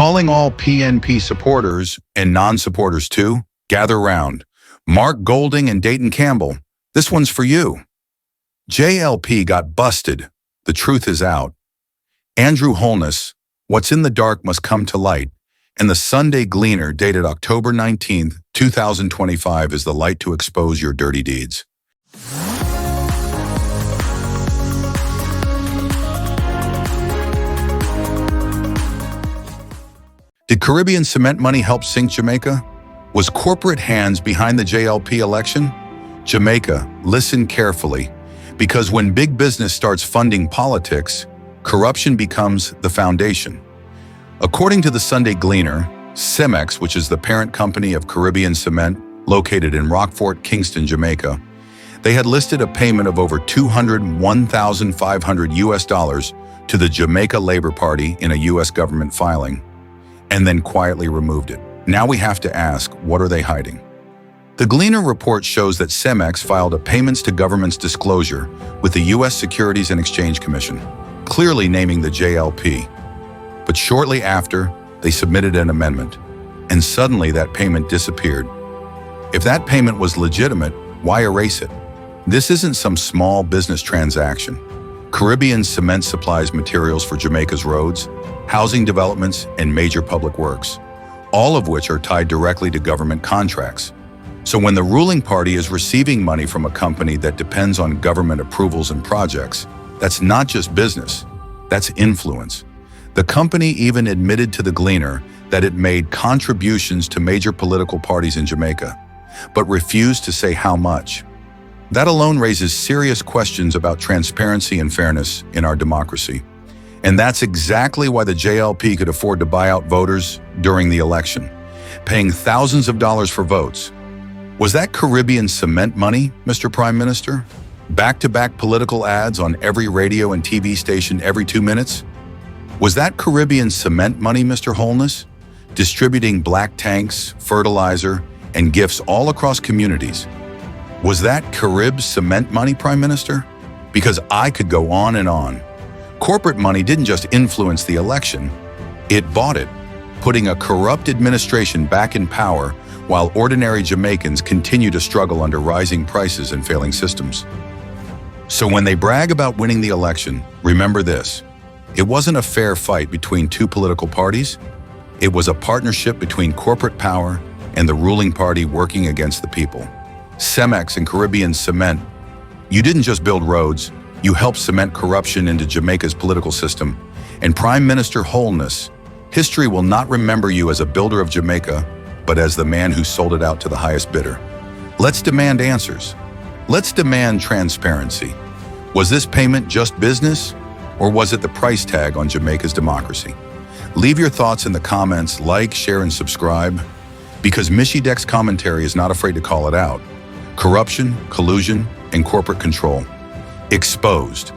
Calling all PNP supporters and non-supporters too, gather round. Mark Golding and Dayton Campbell, this one's for you. JLP got busted. The truth is out. Andrew Holness, what's in the dark must come to light. And the Sunday Gleaner, dated October 19th, 2025, is the light to expose your dirty deeds. Did Caribbean Cement money help sink Jamaica? Was corporate hands behind the JLP election? Jamaica, listen carefully, because when big business starts funding politics, corruption becomes the foundation. According to the Sunday Gleaner, Cemex, which is the parent company of Caribbean Cement, located in Rockfort, Kingston, Jamaica, they had listed a payment of over $201,500 to the Jamaica Labour Party in a U.S. government filing, and then quietly removed it. Now we have to ask, what are they hiding? The Gleaner report shows that Cemex filed a payments to governments disclosure with the U.S. Securities and Exchange Commission, clearly naming the JLP. But shortly after, they submitted an amendment, and suddenly that payment disappeared. If that payment was legitimate, why erase it? This isn't some small business transaction. Caribbean Cement supplies materials for Jamaica's roads, housing developments, and major public works, all of which are tied directly to government contracts. So when the ruling party is receiving money from a company that depends on government approvals and projects, that's not just business, that's influence. The company even admitted to the Gleaner that it made contributions to major political parties in Jamaica, but refused to say how much. That alone raises serious questions about transparency and fairness in our democracy. And that's exactly why the JLP could afford to buy out voters during the election, paying thousands of dollars for votes. Was that Caribbean Cement money, Mr. Prime Minister? Back-to-back political ads on every radio and TV station every 2 minutes? Was that Caribbean Cement money, Mr. Holness? Distributing black tanks, fertilizer, and gifts all across communities. Was that Carib Cement money, Prime Minister? Because I could go on and on. Corporate money didn't just influence the election, it bought it, putting a corrupt administration back in power while ordinary Jamaicans continue to struggle under rising prices and failing systems. So when they brag about winning the election, remember this: it wasn't a fair fight between two political parties. It was a partnership between corporate power and the ruling party working against the people. Cemex and Caribbean Cement, you didn't just build roads, you helped cement corruption into Jamaica's political system. And Prime Minister Holness, history will not remember you as a builder of Jamaica, but as the man who sold it out to the highest bidder. Let's demand answers. Let's demand transparency. Was this payment just business, or was it the price tag on Jamaica's democracy? Leave your thoughts in the comments, like, share, and subscribe, because Michy Dex Commentary is not afraid to call it out. Corruption, collusion, and corporate control. Exposed.